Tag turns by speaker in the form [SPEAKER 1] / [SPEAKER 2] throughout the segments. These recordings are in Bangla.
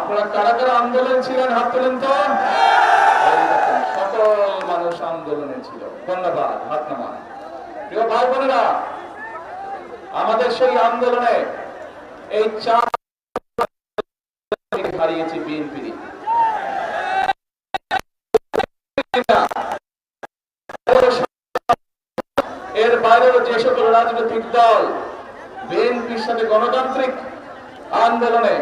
[SPEAKER 1] আপনারা কারা কারা আন্দোলন ছিলেন হাত তোলেন তো। সকল মানুষ আন্দোলনে ছিল। ধন্যবাদ, হাত নামান। প্রিয় ভাই বোনেরা, আমাদের সেই আন্দোলনে এই চার হারিয়েছি বিএনপি। এর বাইরেও যে সকল রাজনৈতিক দল বিএনপির সাথে গণতান্ত্রিক আন্দোলনে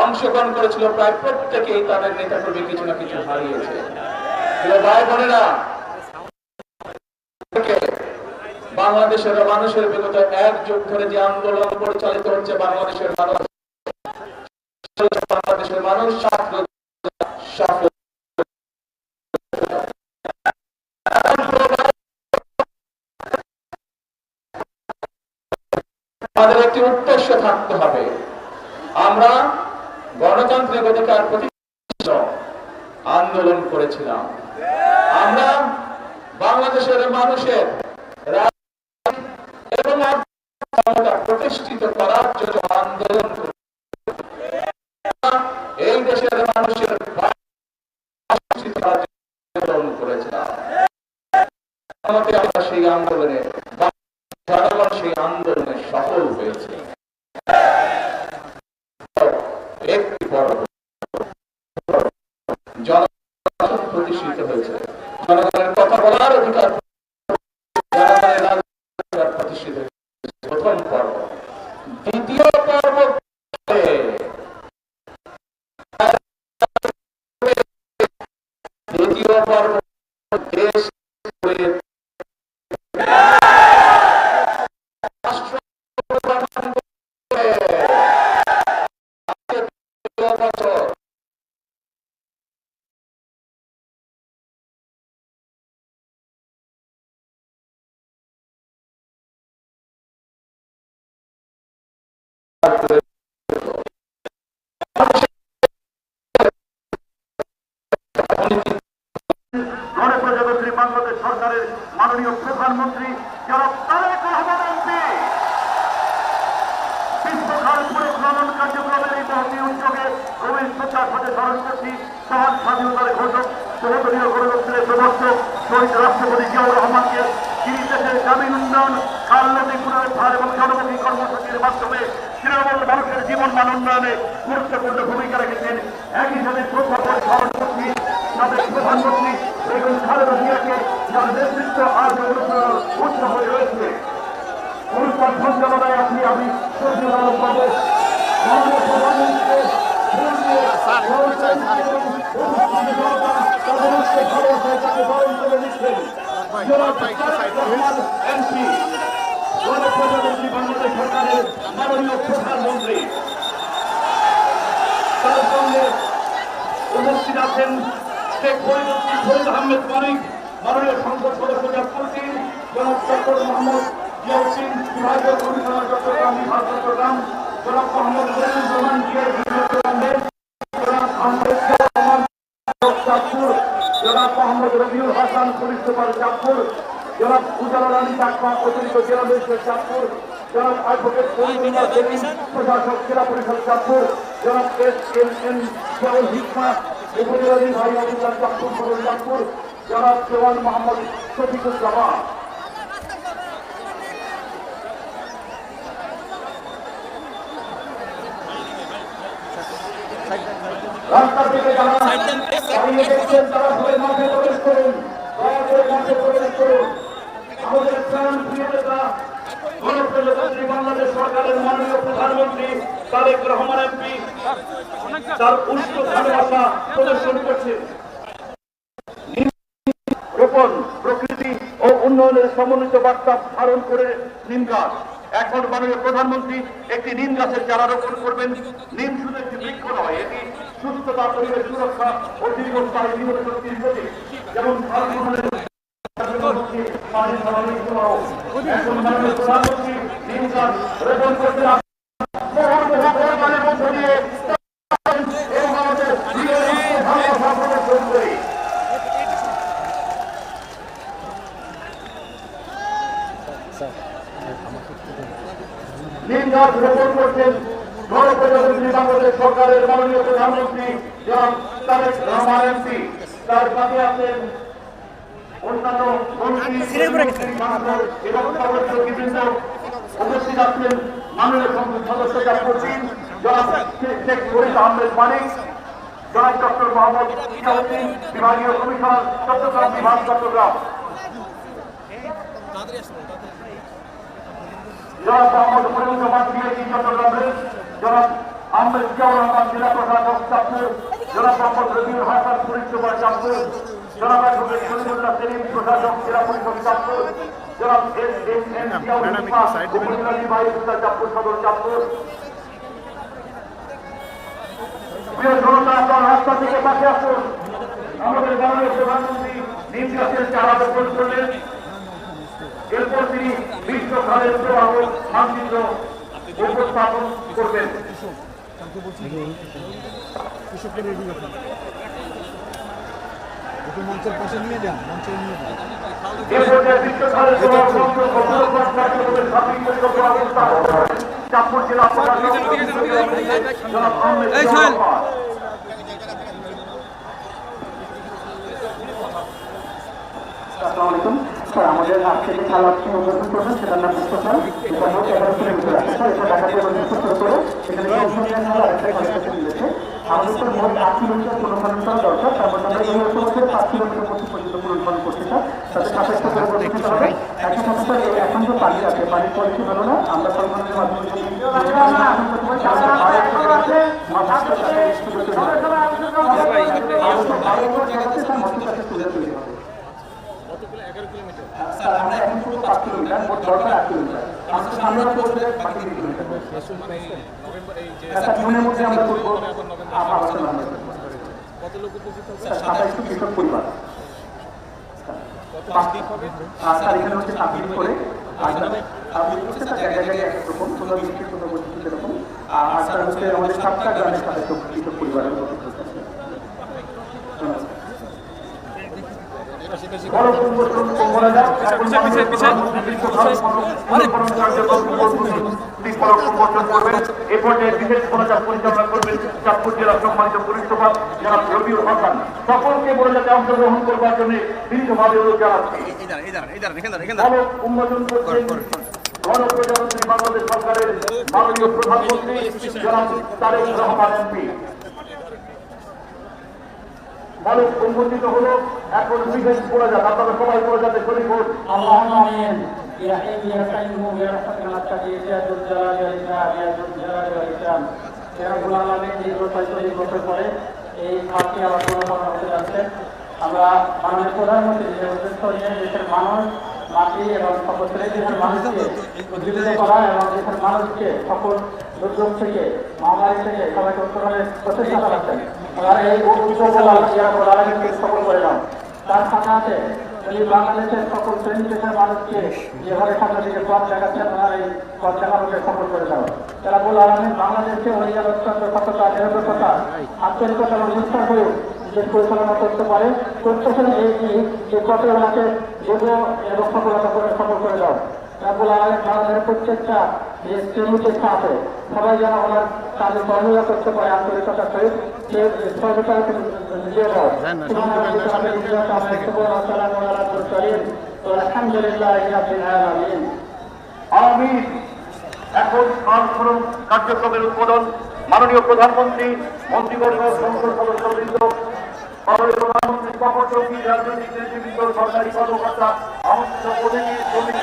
[SPEAKER 1] অংশগ্রহণ করেছিল, প্রায় প্রত্যেকেই তাদের নেতাকর্মী কিছু না কিছু হারিয়েছে। ভাই বোনেরা, বাংলাদেশের মানুষের বিগত এক যুগ ধরে যে আন্দোলন পরিচালিত হচ্ছে, বাংলাদেশের মানুষ আমাদের একটি উদ্দেশ্য থাকতে হবে। আমরা গণতান্ত্রিক অধিকার প্রতিষ্ঠা আন্দোলন করেছিলাম। আমরা বাংলাদেশের মানুষের এবং ক্ষমতা প্রতিষ্ঠিত করার জন্য আন্দোলন করেছিলাম। এই দেশের মানুষের আন্দোলন করেছিলাম। আমরা সেই আন্দোলনে জনগণ সেই আন্দোলনে সফল হয়েছে। একটি বড় জনগণ প্রতিষ্ঠিত হয়েছে। জনগণের কথা বলার অধিকার প্রতিষ্ঠিত হয়েছে। প্রথম পর্ব। দ্বিতীয় পর্ব দেশ
[SPEAKER 2] গণপ্রজাতন্ত্রী বাংলাদেশ সরকারের মাননীয় প্রধানমন্ত্রী জনাব তারেক রহমান এমপি বিশ্বকাল পুনর্খনন কার্যক্রমের এই মহতী উদ্যোগে গভীর শ্রদ্ধার সাথে স্মরণ করছি মহান স্বাধীনতার ঘোষক সহোদরীয় গণতন্ত্রের প্রবর্তক শহীদ রাষ্ট্রপতি জিয়াউর রহমানকে, তিনি দেশের গ্রামীণ উন্নয়ন, খাল নদী পুনরুদ্ধার এবং জনমুখী কর্মসূচির মাধ্যমে তৃণমূল মানুষের জীবন মান উন্নয়নে গুরুত্বপূর্ণ ভূমিকা রেখেছেন। একই সাথে শ্রদ্ধা করে স্মরণ করছি সাবেক প্রধানমন্ত্রী বেগম খালেদা জিয়াকে, যার নেতৃত্ব আজ অনুপ্রেরণার উৎস হয়ে রয়েছে। অনুষ্ঠান সঞ্চালনায় আছি আমি সজীব আলম বাবু। মাননীয় প্রধানমন্ত্রীকে গণপ্রজাতন্ত্রী বাংলাদেশ সরকারের মাননীয় প্রধানমন্ত্রী, তার সঙ্গে উপস্থিত আছেন শেখ ফরিদ আহমেদ মানিক, মাননীয় সংসদ সদস্য চাঁদপুরটি, জনাব ডক্টর মোহাম্মদ জিয়াউদ্দিন, বিভাগীয় কমিশনার চট্টগ্রাম বিভাগ চট্টগ্রাম, জনাব মোহাম্মদ রহমান জিয়া চট্টগ্রাম, জনাব আহমেদ রহমান চাঁদপুর, জনাব মোহাম্মদ রবিউল হাসান পুলিশ সুপার চাঁদপুর, জনাব উজালা রানী চাকমা অতিরিক্ত জেলা ম্যাজিস্ট্রেট চাঁদপুর, জনাব অ্যাডভোকেট প্রশাসক জেলা পরিষদ চাঁদপুর, জনাব SMN শাহুল হিকমা উপজেলা নির্বাহী অফিসার চাঁদপুর সদর চাঁদপুর, জনাব জওয়ান মোহাম্মদ শফিকুজ্জামান। রাস্তা থেকে যারা দাঁড়িয়ে দেখছেন তারা সবাই মাঠে প্রবেশ করুন, দয়া করে মাঠে প্রবেশ করুন। আমাদের প্রাণ প্রিয় নেতা গণপ্রজাতন্ত্রী বাংলাদেশ সরকারের মাননীয় প্রধানমন্ত্রী তারেক রহমান এমপি তার উষ্ণ ভালোবাসা প্রদর্শন করছে। রোপণ, প্রকৃতি ও উন্নয়নের সমন্বিত বার্তা ধারণ করে নিম গাছ। এখন মাননীয় প্রধানমন্ত্রী একটি নিম গাছের চারা রোপণ করবেন। নিম শুধু একটি বৃক্ষ নয়, এটি সুস্থতা, পরিবেশ সুরক্ষা ও দীর্ঘস্থায়ী জীবন শক্তির প্রতীক। যেমন এখন মাননীয় প্রধানমন্ত্রী নিম গাছ রোপণ করতে নিম গাছ রোপণ করছেন গণপ্রজাতন্ত্রী বাংলাদেশ সরকারের মাননীয় প্রধানমন্ত্রী জনাব তারেক রহমান এমপি, তার সাথে আছেন অন্যান্য মন্ত্রী সাংসদ এবং সদস্যবৃন্দ, উপস্থিত আছেন মাননীয় সংসদ সদস্য জাফরুদ্দিন, জনাব শেখ ফরিদ আহমেদ মানিক, জনাব ডক্টর মোহাম্মদ জিয়াউদ্দিন, বিভাগীয় কমিশনার চট্টগ্রাম বিভাগ চট্টগ্রাম, জনাব মোহাম্মদ ফরিদুজ্জামান বিএসি চট্টগ্রাম রেঞ্জ, জনাব আহমেদ জিয়াউর রহমান জেলা প্রশাসক চাঁদপুর, জনাব মোহাম্মদ রবিউল হাসান পরিষেবা চাঁদপুর, জনাব অ্যাডভোকেট সলিমুল্লাহ সেলিম প্রশাসক জেলা পরিষদ চাঁদপুর, জনাব এস.এম.এম. জিয়াউল ইসলাম উপজেলা নির্বাহী অফিসার চাঁদপুর সদর চাঁদপুর। প্রিয় জনতা, আপনার রাস্তা থেকে পাশে আসুন। আমাদের মাননীয় প্রধানমন্ত্রী নিম গাছের চারা রোপণ করলেন। এরপর তিনি বিশ্বকালের প্রবাহ মানচিত্র উপস্থাপন করবেন।
[SPEAKER 3] মঞ্চের পাশে নিয়ে যান, মঞ্চে নিয়ে যান।
[SPEAKER 2] এ পর্যায়ে বিশ্বকালের প্রবাহ সংরক্ষণ কার্যক্রমের সার্বিক পরিকল্পনা উপস্থাপন করবেন চাঁদপুর জেলা প্রশাসক জনাব আহমেদ জিয়াউর রহমান।
[SPEAKER 4] আসসালামু আলাইকুম স্যার, আমাদের আজকে যে খেলা উদ্বোধন করবেন সেটার নাম বিশ্বকাল। এটা মোট 11 কিলোমিটার আছে স্যার। এটা ঢাকা থেকে শুরু করে এখানে আরেকটা কলেজ মিলেছে। আমাদের তো মোট 8 কিলোমিটার পূরণ করা দরকার। তারপর আমরা এই অঞ্চলে 5 কিলোমিটার পর্যন্ত পূরণ করতে চাই। তাতে সাপেক্ষ করে বলতে হবে। একই সাথে স্যার এখন যে পানি আছে, পানির কোয়ালিটি ভালো না। আমরা সরকারের মাধ্যমে আমরা এখন শুধু 5 কিলোমিটার, মোট দরকার 8 কিলোমিটার। আমাদের সামনে করতে বাকি 2 কিলোমিটার। জুনের মধ্যে আমরা করবো আবাসন আমরা কত লোক উপস্থিত হবে? 27টি কৃষক পরিবার। স্যার এখানে হচ্ছে 7 দিন করে জায়গায় একরকম, কোনো বিশেষ কোনো বৈশিষ্ট্য সেরকম। আর স্যার হচ্ছে আমাদের 7টা গ্রামের সাথে কৃষক পরিবারের মতো
[SPEAKER 2] এ পর্যায়ে বিশেষ মোনাজাত পরিচালনা করবেন চাঁদপুর জেলার সম্মানিত পরিষেবা জনাব রবিউল হাসান। সকলকে মোনাজাতে অংশগ্রহণ করবার জন্য দীর্ঘভাবে অনুরোধ জানাচ্ছি। উন্মোচন করছেন গণপ্রজাতন্ত্রী বাংলাদেশ সরকারের মাননীয় প্রধানমন্ত্রী জনাব তারেক রহমান এমপি। মানব উন্মোচিত হলো। এখন বিশেষ মোনাজাত, আপনারা সবাই মোনাজাতে শরীক হন।
[SPEAKER 4] আল্লাহুম্মা আমিন। ইয়া হাইয়্যু ইয়া কাইয়্যুম ইয়া রাহমাতুল মুস্তাকিম ইয়া যুল জালালি ওয়াল ইকরাম ইয়া যুল জালালি ওয়াল ইকরাম। ইয়া রাব্বুল আলামিন, দীর্ঘ 45 বছর পরে এই ফাঁকি আবার পুনর্গঠন হতে যাচ্ছে। আমরা মাননীয় প্রধানমন্ত্রী যে উদ্দেশ্য নিয়ে দেশের মানুষ, মাটি এবং সকল দেশের মানুষকে উজ্জীবিত করা এবং দেশের মানুষকে সকল দুর্যোগ থেকে, মহামারী থেকে সবাইকে উত্তরণের প্রচেষ্টা চালাচ্ছেন। আর এই উদ্যোগগুলো আলামিনকে সফল করে দাও। তার সাথে আছে উনি বাংলাদেশের সকল শ্রেণী দেশের মানুষকে যেভাবে সামনের দিকে পথ দেখাচ্ছেন, ওনার এই পথ দেখানোকে সফল করে দাও। তারা বলে আলামিন বাংলাদেশকে ওই অত্যন্ত সততা, নিরপেক্ষতা, আন্তরিকতা এবং নিষ্ঠার হয়ে দেশ পরিচালনা করতে পারে। প্রত্যেকের এই পথে ওনাকে যোগ্য এবং সফলতা করে সফল করে দাও। রাব্বুল আলামিন বাংলাদেশের প্রত্যেকটা যে শ্রেণী পেশা আছে সবাই যেন ওনার কাজে সহযোগিতা করতে পারে আন্তরিকতার সহিত, সে সহযোগিতা দিয়ে দাও।
[SPEAKER 2] আমিন। এখন কার্যক্রম কার্যক্রমের উদ্বোধন মাননীয় প্রধানমন্ত্রী, মন্ত্রিপরিষদ, সংসদ সদস্যবৃন্দ, মাননীয় প্রধানমন্ত্রী সফরসঙ্গী, রাজনৈতিক নেতৃবৃন্দ, সরকারি কর্মকর্তা, আমন্ত্রিত অতিথি, শ্রমিক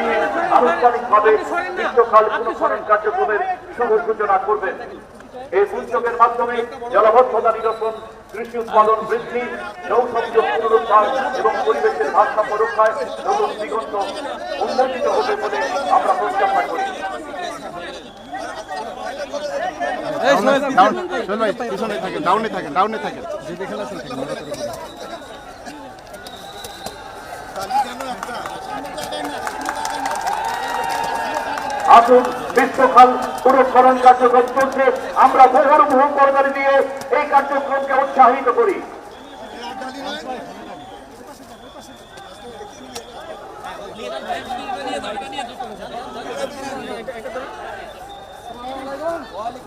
[SPEAKER 2] নিয়ে আনুষ্ঠানিকভাবে গ্রীষ্মকাল পুনঃখনন কার্যক্রমের শুভ সূচনা করবেন। এই উদ্যোগের মাধ্যমে জলাবদ্ধতা নিরসন, কৃষি উৎপাদন বৃদ্ধি, নৌসংযোগ পুনরুদ্ধার এবং পরিবেশের ভারসাম্য রক্ষায় নতুন দিগন্ত উন্মোচিত হবে বলে আমরা প্রত্যাশা করি। আসুন, গ্রীষ্মকাল পুনঃখনন কার্যক্রম চলছে, আমরা মুহুর্মুহু করতালি দিয়ে এই কার্যক্রমকে উৎসাহিত করি।
[SPEAKER 3] ওয়ালাইকুম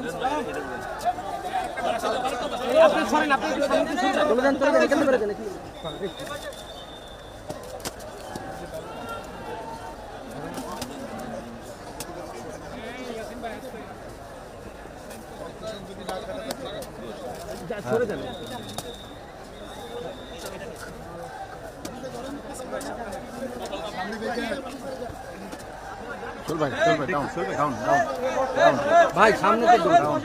[SPEAKER 3] চল ভাই ডাউন ডাউন ডাউন ভাই সামনে তো ডাউন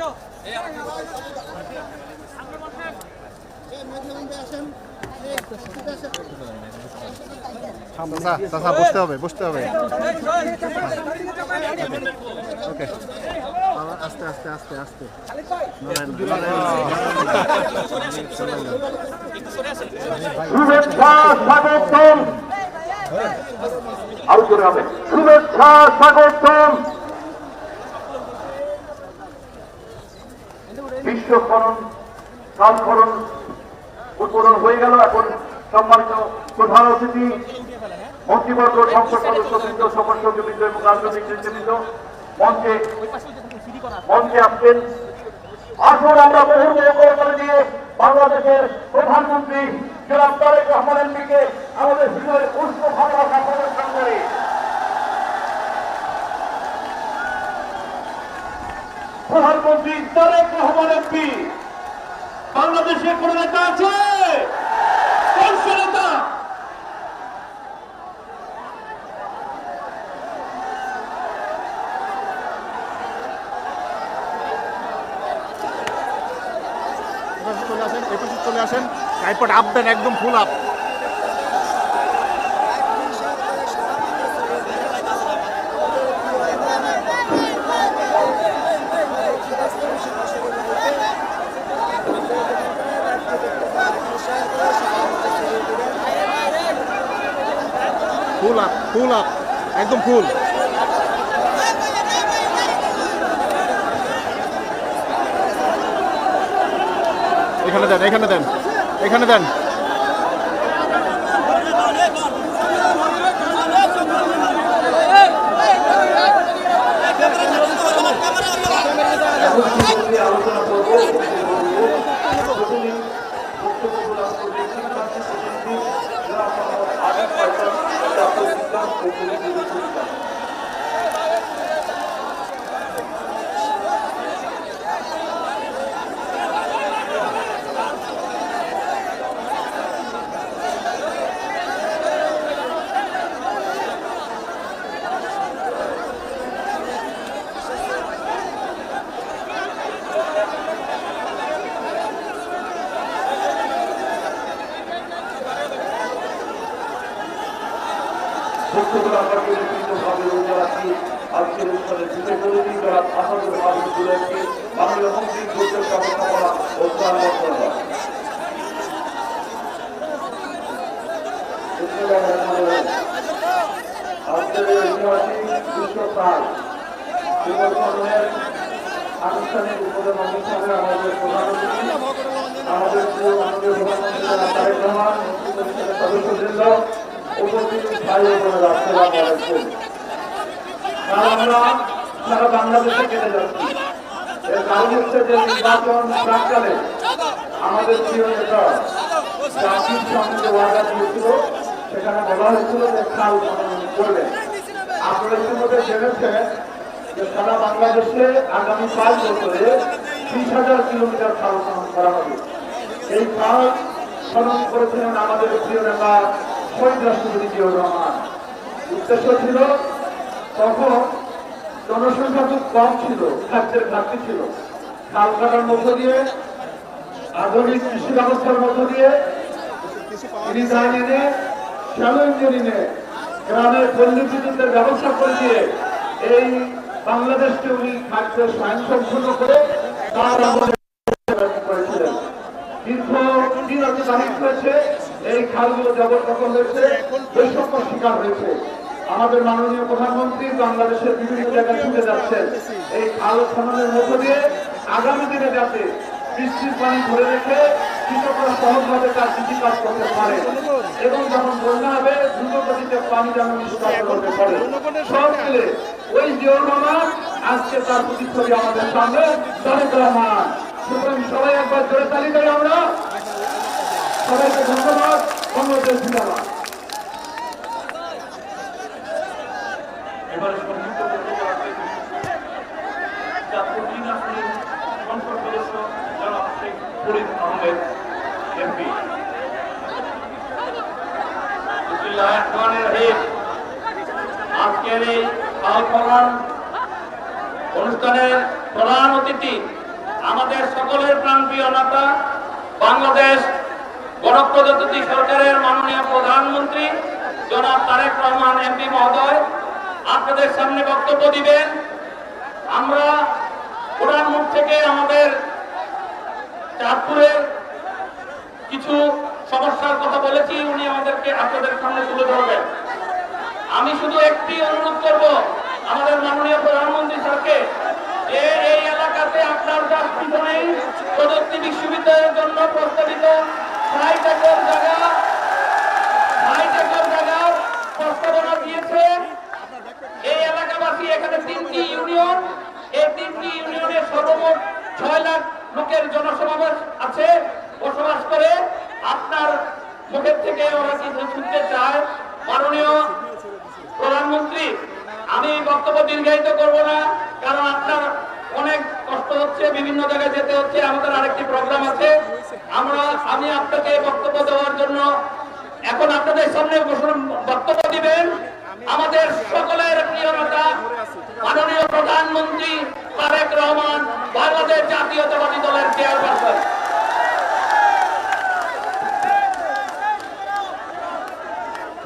[SPEAKER 3] চাচা বসতে হবে ওকে আস্তে আস্তে আস্তে আস্তে
[SPEAKER 2] শুভেচ্ছা স্বাগতম আরো জোরে হবে শুভেচ্ছা স্বাগতম বিশ্বকরণ কালকরণ উদ্বোধন হয়ে গেল। এখন সম্মানিত প্রধান অতিথি মন্ত্রীবর্গ সংসদ সদস্যবৃন্দ সমাজসেবীবৃন্দ এবং রাজনৈতিক নেতৃবৃন্দ মঞ্চে আসছেন। আসুন আমরা মুহূর্তে করে দিয়ে বাংলাদেশের প্রধানমন্ত্রী জনাব তারেক রহমান এমপিকে আমাদের হৃদয়ের উষ্ণ ভালোবাসা প্রদর্শন করে প্রধানমন্ত্রী তারেক রহমান এমপি। বাংলাদেশে কোন নেতা আছে? কোন নেতা?
[SPEAKER 3] চলে আসেন ট্রাইপড আপ দেন একদম ফুল আপ ফুল আপ একদম ফুল এখানে দেন
[SPEAKER 2] আলোচনা করবো আজকের অনুষ্ঠানে বিশেষ অতিথি জনাব আসাদুল মাহমুদ দুলালকে মাননীয় মন্ত্রী দুর্যোগ ব্যবস্থাপনা ও ত্রাণ মন্ত্রণালয়। আজকের এই অভিবাসী বিশ্ব প্রায় নিবন্ধনের আনুষ্ঠানিক উদ্বোধন অনুষ্ঠানে আমাদের প্রধান অতিথি আমাদের মাননীয় প্রধানমন্ত্রী জনাব তারেক রহমান, মন্ত্রী পরিষদের সদস্যবৃন্দ, উপস্থিত ভাই ও বোনেরা, আসসালামু আলাইকুম। আমরা সারা বাংলাদেশে কেটে যাচ্ছি। এর কারণ হচ্ছে যে নির্বাচন প্রাককালে আমাদের প্রিয় নেতা জাতির সামনে যে ওয়াদা দিয়েছিল সেখানে বলা হয়েছিল যে খাল খনন করবেন। আপনারা ইতিমধ্যে জেনেছেন যে সারা বাংলাদেশে আগামী 5 বছরে 30,000 কিলোমিটার খাল খনন করা হবে। এই খাল খনন করেছিলেন আমাদের প্রিয় নেতা শহীদ রাষ্ট্রপতি জিয়াউর রহমান। উদ্দেশ্য ছিল তখন জনসংখ্যা খুব কম ছিল, খাদ্যের ঘাটতি ছিল। খাল কাটার মধ্য দিয়ে আধুনিক কৃষি ব্যবস্থার মধ্য দিয়ে ডিজাইন এনে শ্যালো ইঞ্জিনিয়ারিংয়ে গ্রামের পল্লী বিদ্যুতের ব্যবস্থা করে দিয়ে এই বাংলাদেশকে উনি খাদ্যের স্বয়ংসম্পূর্ণ করে তার করেছিলেন। দীর্ঘদিন অতিবাহিত হয়েছে, এই খালগুলো জবরদখল হয়েছে, বৈষম্য শিকার হয়েছে। আমাদের মাননীয় প্রধানমন্ত্রী বাংলাদেশের বিভিন্ন জায়গায় ছুটে যাচ্ছেন এই খাল খননের মধ্য দিয়ে আগামী দিনে যাতে বৃষ্টির পানি ধরে রেখে কৃষকরা সহজভাবে তার কৃষিকাজ করতে পারে এবং যখন বন্যা হবে দ্রুত গতিতে পানি যেন করতে পারে সব মিলে ওই জিয়র মামা আজকে তার প্রতিচ্ছবি আমাদের সামনে তারেক রহমান। সুতরাং সবাই একবার জোরে তালি দেয় আমরা সবাইকে ধন্যবাদ। বাংলাদেশ জিন্দাবাদ। এবারে সংযুক্ত জাতীয় তিন আসনের সংসদ সদস্য জনাব শেখ ফরিদ আহমেদ এমপি।
[SPEAKER 4] আজকের এই সালকরণ অনুষ্ঠানের প্রধান অতিথি আমাদের সকলের প্রাণপ্রিয় নেতা বাংলাদেশ গণপ্রজাতন্ত্রী সরকারের মাননীয় প্রধানমন্ত্রী জনাব তারেক রহমান এমপি মহোদয় আপনাদের সামনে বক্তব্য দিবেন। আমরা ওনার মুখ থেকে আমাদের চাঁদপুরের কিছু সমস্যার কথা বলেছি, উনি আমাদেরকে আপনাদের সামনে তুলে ধরবেন। আমি শুধু একটি অনুরোধ করব আমাদের মাননীয় প্রধানমন্ত্রী স্যারকে যে এই এলাকাতে আপনার যার পিছনেই প্রযুক্তি বিশ্ববিদ্যালয়ের জন্য প্রস্তাবিত ৬০ একর জায়গার প্রস্তাবনা দিয়েছে। এই এলাকাবাসী এখানে ৩টি ইউনিয়ন, এই ৩টি ইউনিয়নের সর্বমোট ৬ লাখ লোকের জনসমাবেশ আছে, বসবাস করে। আপনার মুখের থেকে ওরা কিছু শুনতে চায়। মাননীয় প্রধানমন্ত্রী, আমি বক্তব্য দীর্ঘায়িত করব না, কারণ আপনার অনেক কষ্ট হচ্ছে, বিভিন্ন জায়গায় যেতে হচ্ছে, আমাদের আরেকটি প্রোগ্রাম আছে। আমি আপনাকে বক্তব্য দেওয়ার জন্য এখন আপনাদের সামনে বক্তব্য দিবেন আমাদের সকলের প্রিয় নেতা মাননীয় প্রধানমন্ত্রী তারেক রহমান, বাংলাদেশ জাতীয়তাবাদী দলের চেয়ারপারসন।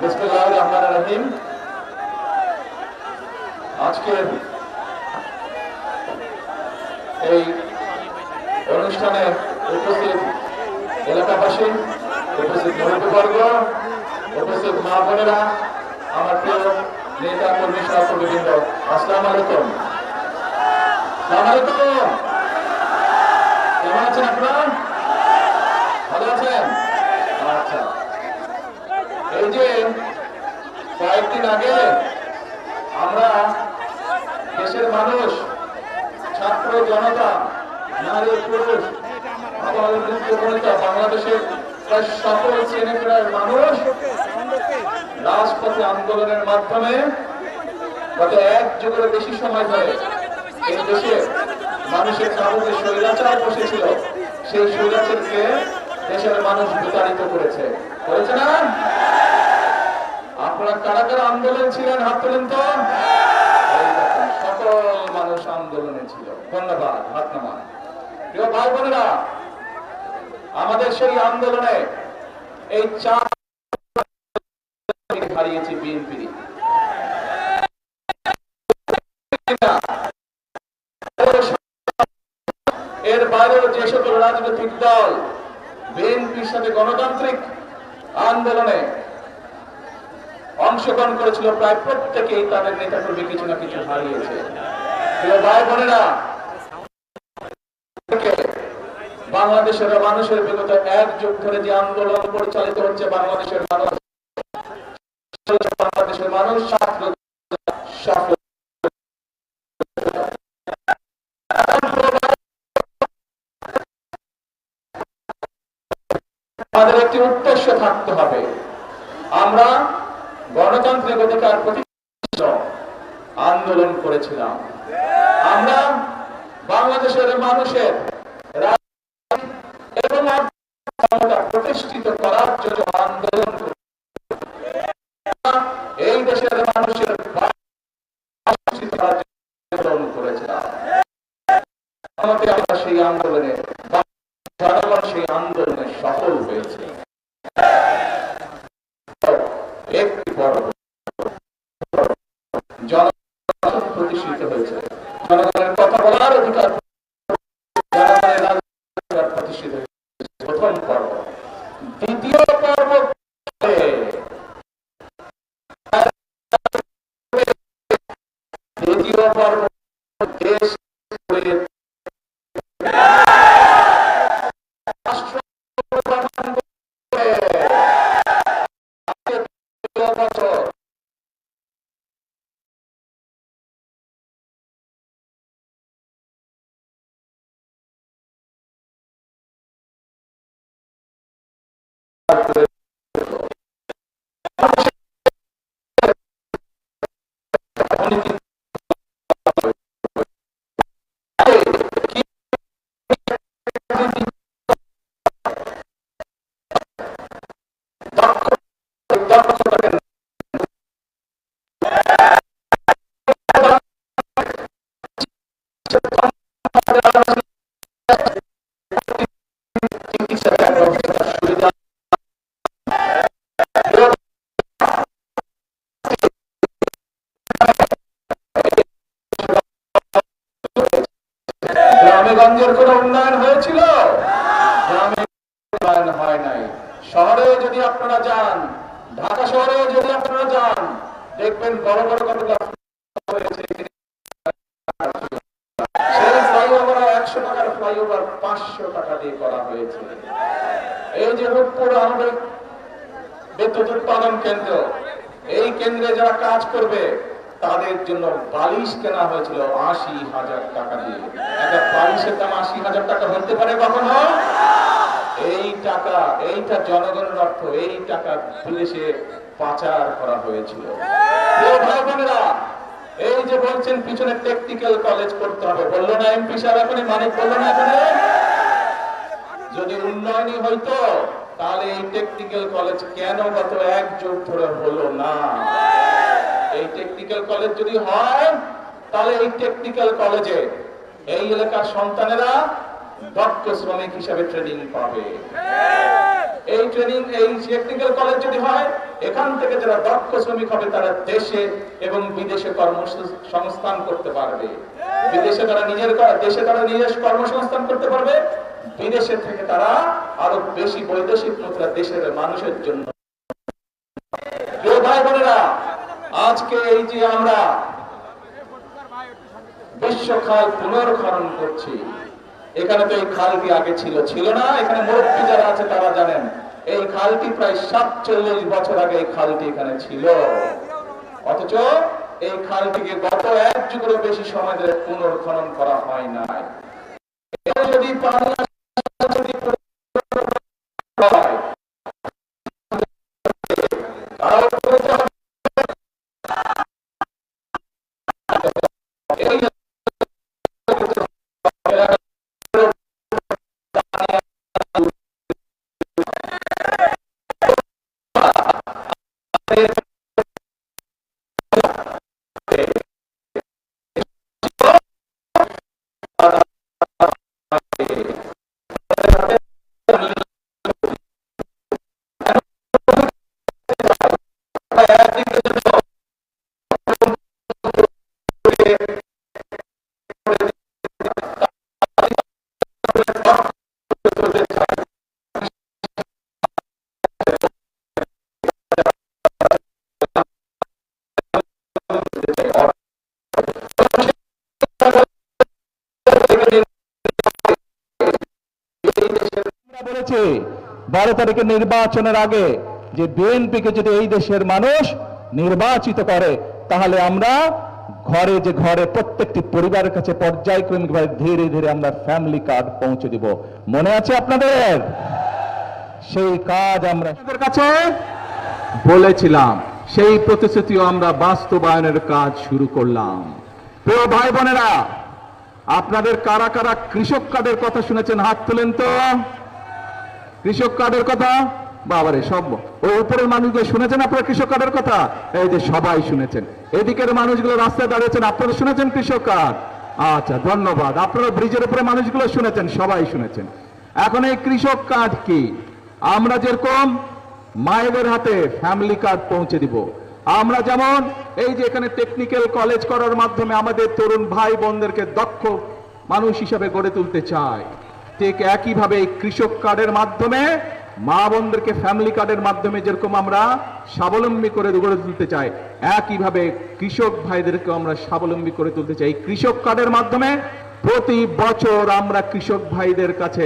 [SPEAKER 1] বিসমিল্লাহির রহমানির রহিম। আজকের এই অনুষ্ঠানে উপস্থিত এলাকাবাসী, উপস্থিত মুরব্বীবর্গ, উপস্থিত মা বোনেরা, আমার প্রিয় নেতা কর্মী সহকর্মীবৃন্দ, আসসালামু আলাইকুম। আসসালামু আলাইকুম। কেমন আছেন আপনারা? ভালো আছেন? আচ্ছা, এই যে কয়েকদিন আগে আমরা দেশের মানুষ, ছাত্র জনতা, নারী পুরুষ, বাংলাদেশের প্রায় সকল শ্রেণীর মানুষ রাজপথে আন্দোলনের মাধ্যমে গত ১ যুগের বেশি সময় ধরে এই দেশে মানুষের কাছে স্বৈরাচার বসেছিল, সেই স্বৈরাচারকে দেশের মানুষ বিতাড়িত করেছে না? আপনারা কারা কারা আন্দোলন ছিলেন হাত তুলেন তো। সকল মানুষ আন্দোলনে ছিল। ধন্যবাদ, হাত নামান। প্রিয় ভাই বোনেরা, আমাদের সেই আন্দোলনে এই ৪ হারিয়েছি বিএনপি। এর বাইরেও যে সকল রাজনৈতিক দল বিএনপির সাথে গণতান্ত্রিক আন্দোলনে অংশগ্রহণ করেছিল, প্রায় প্রত্যেকেই তাদের নেতাকর্মী কিছু না কিছু হারিয়েছে। প্রিয় ভাই বোনেরা, বাংলাদেশের মানুষের বিগত ১ যুগ ধরে যে আন্দোলন পরিচালিত হচ্ছে, বাংলাদেশের মানুষ আমাদের একটি উদ্দেশ্য থাকতে হবে। আমরা গণতান্ত্রিক অধিকার প্রতিষ্ঠা আন্দোলন করেছিলাম। আমরা বাংলাদেশের মানুষের এবং প্রতিষ্ঠিত করার জন্য আন্দোলন করি। এই দেশের মানুষের আন্দোলন করেছিলাম। আমরা সেই আন্দোলনে জনগণ সেই আন্দোলনে সফল হয়েছে। একটি বড় জনগণ প্রতিষ্ঠিত হয়েছে, জনগণের কথা বলার অধিকার প্রতিষ্ঠিত হয়েছে। প্রথম পর্ব। দ্বিতীয় পর্ব দেশ গ্রামেগঞ্জের কোনো উন্নয়ন হয়েছিল? গ্রামে উন্নয়ন হয় নাই। শহরে যদি আপনারা যান, ঢাকা শহরে যদি আপনারা যান, দেখবেন বড় বড় কতগুলো হয়েছে। সেই ফ্লাইওভার 100 টাকার ফ্লাইওভার 500 টাকা দিয়ে করা হয়েছে। এই যে রূপপুর আণবিক বিদ্যুৎ উৎপাদন কেন্দ্র, এই কেন্দ্রে যারা কাজ করবে তাদের জন্য বালিশ কেনা হয়েছিল 80,000 টাকা দিয়ে। একটা বালিশের দাম 80,000 টাকা হতে পারে কখনো? এই টাকা, এইটা জনগণের অর্থ, এই টাকা বিদেশে পাচার করা হয়েছিল। ভাই বোনেরা, এই যে বলছেন পিছনে টেকনিক্যাল কলেজ করতে হবে, বললো না এমপি সাহেব এখনই, মানিক বললো না এখানে? যদি উন্নয়নই হইতো তাহলে এই টেকনিক্যাল কলেজ কেন গত 1 যুগ ধরে হলো না? এই টেকনিক্যাল কলেজ যদি হয় তাহলে এই টেকনিক্যাল কলেজে এই এলাকার সন্তানেরা দক্ষ শ্রমিক হিসাবে ট্রেনিং পাবে। এই ট্রেনিং, এই টেকনিক্যাল কলেজ যদি হয়, এখান থেকে যারা দক্ষ শ্রমিক হবে তারা দেশে এবং বিদেশে কর্মসংস্থান করতে পারবে। বিদেশে তারা দেশে তারা নিজের কর্মসংস্থান করতে পারবে, বিদেশে থেকে তারা আরো বেশি বৈদেশিক মুদ্রা দেশের মানুষের জন্য। ভাই বোনেরা, আজকে এই যে আমরা বিশ্বখাল পুনর্খনন করছি, এখানে তো এই খালটি আগে ছিল না? এখানে মুরব্বী যারা আছে তারা জানেন, এই খালটি প্রায় 47 বছর আগে এই খালটি এখানে ছিল। অথচ এই খালটিকে গত 1 যুগেরও বেশি সময় ধরে পুনর্খনন করা হয় নাই। যদি পানি
[SPEAKER 2] বলেছে 12 তারিখের নির্বাচনের আগে যে বিএনপিকে যদি এই দেশের মানুষ নির্বাচিত করে তাহলে আমরা ঘরে প্রত্যেকটি পরিবারের কাছে পর্যায়ক্রমিকভাবে ধীরে ধীরে আমরা ফ্যামিলি কার্ড পৌঁছে দিব। মনে আছে আপনাদের? সেই কাজ আমরা আপনাদের কাছে বলেছিলাম, সেই প্রতিশ্রুতিও আমরা বাস্তবায়নের কাজ শুরু করলাম। প্রিয় ভাই বোনেরা, আপনাদের কারা কারা কৃষক কার্ডের কথা শুনেছেন? হাত তুলেন তো। কৃষক কার্ডের কথা? বাবারে, সব ওই উপরের মানুষগুলো শুনেছেন আপনারা কৃষক কার্ডের কথা? এই যে সবাই শুনেছেন। এদিকের মানুষগুলো রাস্তায় দাঁড়িয়েছেন, আপনারা শুনেছেন কৃষক কার্ড? আচ্ছা, ধন্যবাদ। আপনারা ব্রিজের উপরে মানুষগুলো শুনেছেন, সবাই শুনেছেন। এখন এই কৃষক কার্ড কি? আমরা যেরকম মায়েদের হাতে ফ্যামিলি কার্ড পৌঁছে দিব, আমরা যেমন এই যে এখানে টেকনিক্যাল কলেজ করার মাধ্যমে আমাদের তরুণ ভাই বোনদেরকে দক্ষ মানুষ হিসাবে গড়ে তুলতে চাই, ঠিক একইভাবে এই কৃষক কার্ডের মাধ্যমে মা বোনদেরকে ফ্যামিলি কার্ডের মাধ্যমে যেরকম আমরা স্বাবলম্বী করে গড়ে তুলতে চাই, একইভাবে কৃষক ভাইদেরকে আমরা স্বাবলম্বী করে তুলতে চাই। কৃষক কার্ডের মাধ্যমে প্রতি বছর আমরা কৃষক ভাইদের কাছে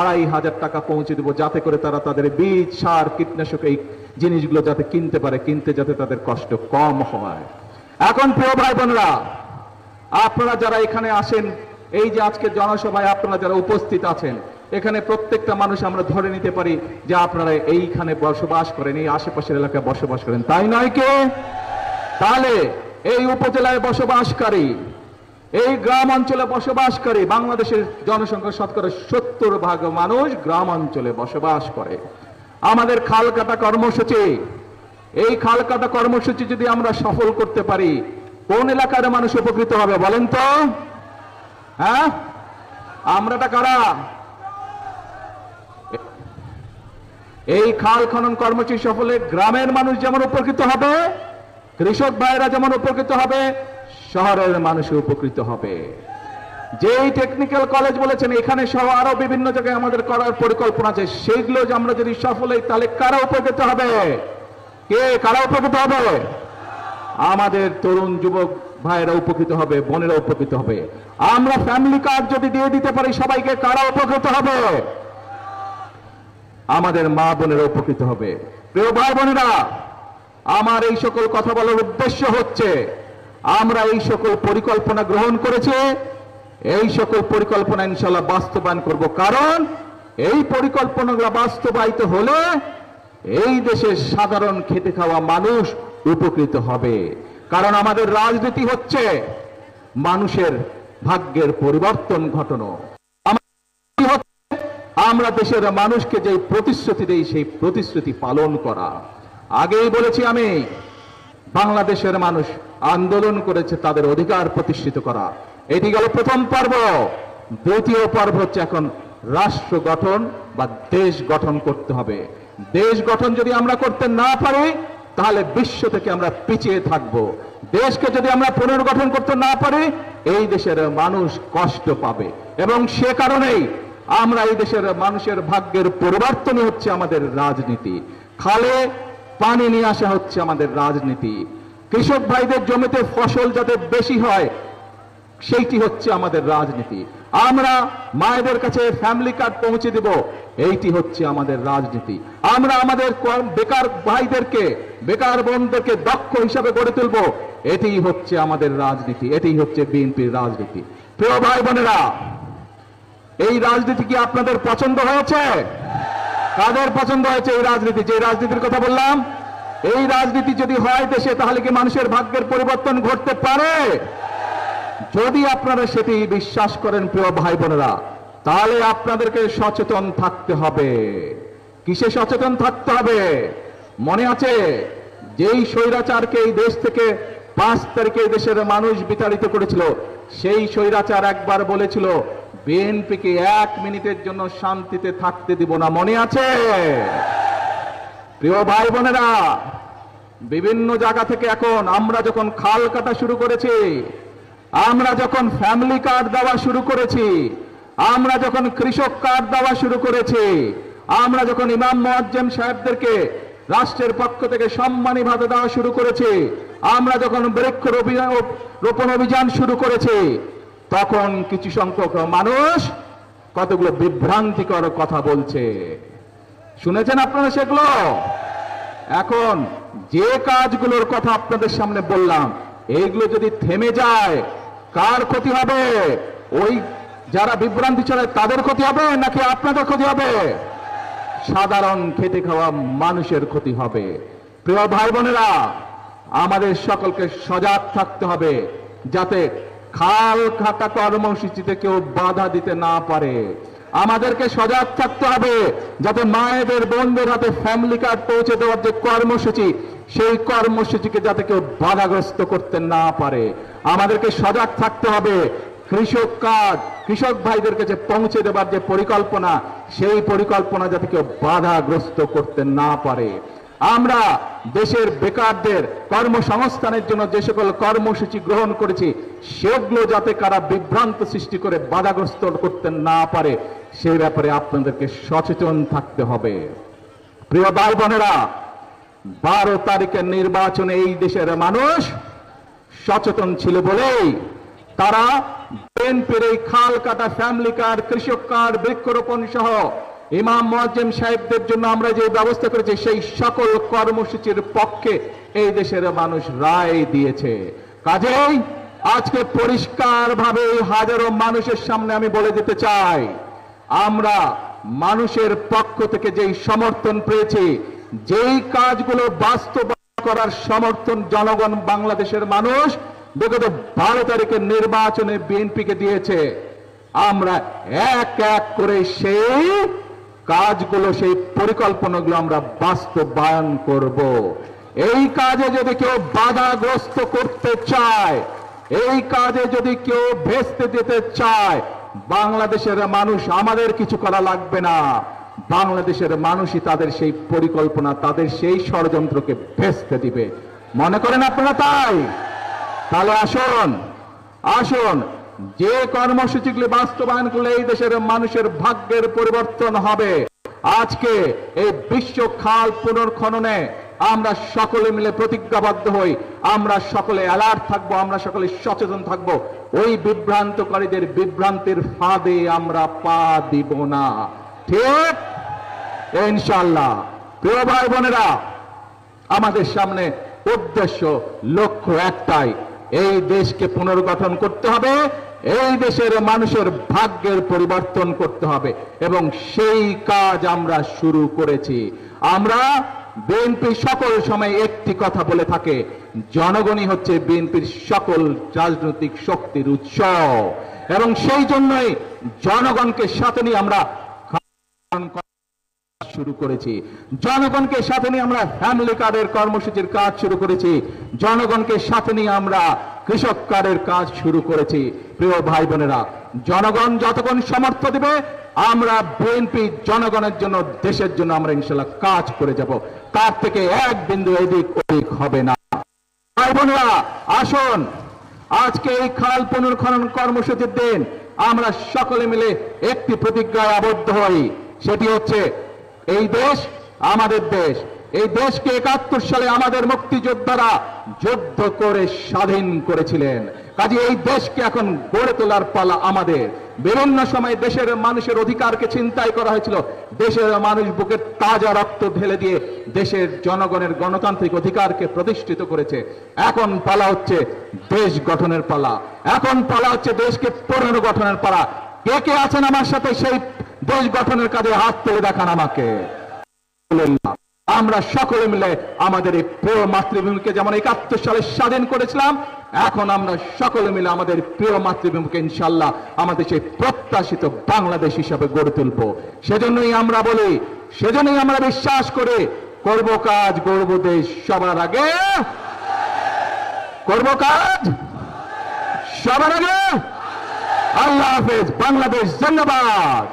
[SPEAKER 2] 2,500 টাকা পৌঁছে দেব, যাতে করে তারা তাদের বীজ, সার, কীটনাশক এই জিনিসগুলো যাতে কিনতে পারে, কিনতে যাতে তাদের কষ্ট কম হয়। এখন প্রিয় ভাই বোনরা, আপনারা যারা এখানে আসেন, এই যে আজকে জনসভায় আপনারা যারা উপস্থিত আছেন,
[SPEAKER 1] এখানে প্রত্যেকটা মানুষ আমরা ধরে নিতে পারি যে আপনারা এইখানে বসবাস করেন, এই আশেপাশের এলাকায় বসবাস করেন, তাই নয় কে? তাহলে এই উপজেলায় বসবাসকারী, এই গ্রাম অঞ্চলে বসবাসকারী বাংলাদেশের জনসংখ্যা শতকরা 70% মানুষ গ্রাম অঞ্চলে বসবাস করে। আমাদের খাল কাটা কর্মসূচি, এই খাল কাটা কর্মসূচি যদি আমরা সফল করতে পারি, কোন এলাকার মানুষ উপকৃত হবে বলেন তো? হ্যাঁ, আমরাটা কারা? এই খাল খনন কর্মসূচি সফলে গ্রামের মানুষ যেমন উপকৃত হবে, কৃষক ভাইরা যেমন উপকৃত হবে, শহরের মানুষ উপকৃত হবে। যেই টেকনিক্যাল কলেজ বলেছেন এখানে সহ আরো বিভিন্ন জায়গায় আমাদের করার পরিকল্পনা আছে, সেইগুলো যে আমরা যদি সফল হই তাহলে কারা উপকৃত হবে? কে কারা উপকৃত হবে? আমাদের তরুণ যুবক ভাইয়েরা উপকৃত হবে, বোনেরা উপকৃত হবে। আমরা ফ্যামিলি কার্ড যদি দিয়ে দিতে পারি সবাইকে, কারা উপকৃত হবে? আমাদের মা বোনেরা উপকৃত হবে। প্রিয় ভাই বোনেরা, আমার এই সকল কথা বলার উদ্দেশ্য হচ্ছে আমরা এই সকল পরিকল্পনা গ্রহণ করেছি, এই সকল পরিকল্পনা ইনশাআল্লাহ বাস্তবায়ন করব। কারণ এই পরিকল্পনাগুলো বাস্তবায়িত হলে এই দেশের সাধারণ খেটে খাওয়া মানুষ উপকৃত হবে। কারণ আমাদের রাজনীতি হচ্ছে মানুষের ভাগ্যের পরিবর্তন ঘটানো। আমরা দেশের মানুষকে যে প্রতিশ্রুতি দেই সেই প্রতিশ্রুতি পালন করা। আগেই বলেছি আমি, বাংলাদেশের মানুষ আন্দোলন করেছে তাদের অধিকার প্রতিষ্ঠিত করা। এটি গেল প্রথম পর্ব। দ্বিতীয় পর্ব হচ্ছে এখন রাষ্ট্র গঠন বা দেশ গঠন করতে হবে। দেশ গঠন যদি আমরা করতে না পারি তাহলে বিশ্ব থেকে আমরা পিছিয়ে থাকব। দেশকে যদি আমরা পুনর্গঠন করতে না পারি এই দেশের মানুষ কষ্ট পাবে, এবং সে কারণেই আমরা এই দেশের মানুষের ভাগ্যের পরিবর্তনই হচ্ছে আমাদের রাজনীতি। খালে পানি নিয়ে আসা হচ্ছে আমাদের রাজনীতি। কৃষক ভাইদের জমিতে ফসল যাতে বেশি হয় সেইটি হচ্ছে আমাদের রাজনীতি। আমরা মায়েদের কাছে ফ্যামিলি কার্ড পৌঁছে দেব, এইটি হচ্ছে আমাদের রাজনীতি। আমরা আমাদের বেকার ভাইদেরকে, বেকার বোনদেরকে দক্ষ হিসাবে গড়ে তুলব, এটি হচ্ছে আমাদের রাজনীতি, এটি হচ্ছে বিএনপির রাজনীতি। প্রিয় ভাই বোনেরা, এই রাজনীতি কি আপনাদের পছন্দ হয়েছে? কাদের পছন্দ হয়েছে এই রাজনীতি? যে রাজনীতির কথা বললাম, এই রাজনীতি যদি হয় দেশে তাহলে কি মানুষের ভাগ্যের পরিবর্তন ঘটতে পারে? যদি আপনারা সেটি বিশ্বাস করেন প্রিয় ভাই বোনেরা, তাহলে আপনাদেরকে সচেতন থাকতে হবে। কিসে সচেতন থাকতে হবে? মনে আছে যেই স্বৈরাচারকে এই দেশ থেকে 5 তারিখে এই দেশের মানুষ বিতাড়িত করেছিল, সেই স্বৈরাচার একবার বলেছিল বিএনপিকে 1 মিনিটের জন্য শান্তিতে থাকতে দিব না। মনে আছে? প্রিয় ভাই বোনেরা, বিভিন্ন জায়গা থেকে এখন আমরা যখন খাল কাটা শুরু করেছি, আমরা যখন ফ্যামিলি কার্ড দেওয়া শুরু করেছি, আমরা যখন কৃষক কার্ড দেওয়া শুরু করেছি, আমরা যখন ইমাম মুয়াজ্জিম সাহেবদেরকে রাষ্ট্রের পক্ষ থেকে সম্মানী ভাতা দেওয়া শুরু করেছি, আমরা যখন বৃক্ষরোপণ অভিযান শুরু করেছি, তখন কিছু সংখ্যক মানুষ কতগুলো বিভ্রান্তিকর কথা বলছে। শুনেছেন আপনারা সেগুলো? এখন যে কাজগুলোর কথা আপনাদের সামনে বললাম, এইগুলো যদি থেমে যায় কার ক্ষতি হবে? ওই যারা বিভ্রান্তি ছড়ায় তাদের ক্ষতি হবে নাকি আপনাদের ক্ষতি হবে? সাধারণ খেটে খাওয়া মানুষের ক্ষতি হবে। প্রিয় ভাই বোনেরা, আমাদের সকলকে সজাগ থাকতে হবে যাতে খাল কাটা কর্মসূচিতে কেউ বাধা দিতে না পারে। আমাদেরকে সজাগ থাকতে হবে যাতে মায়েদের বোনদের হাতে ফ্যামিলি কার্ড পৌঁছে দেওয়ার যে কর্মসূচি, সেই কর্মসূচিকে যাতে কেউ বাধাগ্রস্ত করতে না পারে। আমাদেরকে সজাগ থাকতে হবে কৃষক কার্ড, কৃষক ভাইদের কাছে পৌঁছে দেবার যে পরিকল্পনা, সেই পরিকল্পনা যাতে কেউ বাধাগ্রস্ত করতে না পারে। আমরা দেশের বেকারদের কর্মসংস্থানের জন্য যে সকল কর্মসূচি গ্রহণ করেছি, সেগুলো যাতে কারা বিভ্রান্ত সৃষ্টি করে বাধাগ্রস্ত করতে না পারে, সেই ব্যাপারে আপনাদেরকে সচেতন থাকতে হবে। প্রিয় ভাই বোনেরা, 12 তারিখের নির্বাচনে এই দেশের মানুষ সচেতন ছিল বলেই তারা বিএনপির এই খাল কাটা ফ্যামিলি কার্ড, কৃষক কার্ড, বৃক্ষরোপণ সহ ইমাম মুয়াজ্জিম সাহেবদের জন্য আমরা যে ব্যবস্থা করেছি সেই সকল কর্মসূচির পক্ষে এই দেশের মানুষ রায় দিয়েছে। কাজেই আজকে পরিষ্কারভাবে হাজারো মানুষের সামনে আমি বলে দিতে চাই, আমরা মানুষের পক্ষ থেকে যেই সমর্থন পেয়েছি, যেই কাজগুলো বাস্তবায়ন করার সমর্থন জনগণ, বাংলাদেশের মানুষ বিগত 12 তারিখের নির্বাচনে বিএনপিকে দিয়েছে, আমরা এক এক করে সেই কাজগুলো, সেই পরিকল্পনাগুলো আমরা বাস্তবায়ন করব। এই কাজে যদি কেউ বাধাগ্রস্ত করতে চায়, এই কাজে যদি কেউ ভেস্তে দিতে চায়, বাংলাদেশের মানুষ, আমাদের কিছু করা লাগবে না, বাংলাদেশের মানুষই তাদের সেই পরিকল্পনা, তাদের সেই ষড়যন্ত্রকে ভেস্তে দিবে। মনে করেন আপনারা তাই? তাহলে আসুন আসুন, যে কর্মসূচিগুলি বাস্তবায়ন করলে এই দেশের মানুষের ভাগ্যের পরিবর্তন হবে। আজকে এই বিশ্ব খাল পুনর্খননে আমরা সকলে মিলে প্রতিজ্ঞাবদ্ধ হই, আমরা সকলে অ্যালার্ট থাকবো, আমরা সকলে সচেতন থাকবো। ওই বিভ্রান্তকারীদের বিভ্রান্তির ফাঁদে আমরা পা দিব না, ঠিক ইনশাআল্লাহ। প্রিয় ভাই বোনেরা, আমাদের সামনে উদ্দেশ্য, লক্ষ্য একটাই, এই দেশকে পুনর্গঠন করতে হবে, এই দেশের মানুষের ভাগ্যের পরিবর্তন করতে হবে, এবং সেই কাজ আমরা শুরু করেছি। আমরা বিএনপি সকল সময় একটি কথা বলে থাকে, জনগণই হচ্ছে বিএনপির সকল রাজনৈতিক শক্তির উৎস, এবং সেই জন্যই জনগণকে সাথে নিয়ে আমরা শুরু করেছি, জনগণকে সাথে নিয়ে আমরা ফ্যামিলি কার্ডের কর্মসূচির কাজ শুরু করেছি, জনগণকে সাথে নিয়ে আমরা কৃষক কার্ডের কাজ শুরু করেছি। প্রিয় ভাই বোনেরা, জনগণ যতক্ষণ সমর্থ দিবে, আমরা বিএনপি জনগণের জন্য, দেশের জন্য আমরা ইনশাআল্লাহ কাজ করে যাব, তার থেকে এক বিন্দু এদিক ওদিক হবে না। ভাই বোনেরা, আসুন আজকে এই খাল পুনর্খনন কর্মসূচির দিন আমরা সকলে মিলে একটি প্রতিজ্ঞায় আবদ্ধ হই, সেটি হচ্ছে এই দেশ আমাদের দেশ। এই দেশকে 71 সালে আমাদের মুক্তিযোদ্ধারা যুদ্ধ করে স্বাধীন করেছিলেন, কাজে এই দেশকে এখন গড়ে তোলার পালা আমাদের। বিভিন্ন সময় দেশের মানুষের অধিকারকে ছিনতাই করা হয়েছিল, দেশের মানুষ বুকের তাজা রক্ত ঢেলে দিয়ে দেশের জনগণের গণতান্ত্রিক অধিকারকে প্রতিষ্ঠিত করেছে। এখন পালা হচ্ছে দেশ গঠনের পালা, এখন পালা হচ্ছে দেশকে পুনর্গঠনের পালা। কে কে আছেন আমার সাথে সেই দেশ গঠনের কাজে হাত তুলে দেখান আমাকে। আমরা সকলে মিলে আমাদের এই প্রিয় মাতৃভূমিকে যেমন 71 সালে স্বাধীন করেছিলাম, এখন আমরা সকলে মিলে আমাদের প্রিয় মাতৃভূমিকে ইনশাআল্লাহ আমাদের সেই প্রত্যাশিত বাংলাদেশ হিসাবে গড়ে তুলব। সেজন্যই আমরা বলি, সেজন্যই আমরা বিশ্বাস করি, করব কাজ গড়ব দেশ, সবার আগে করব কাজ সবার আগে। আল্লাহ হাফেজ, বাংলাদেশ জিন্দাবাদ।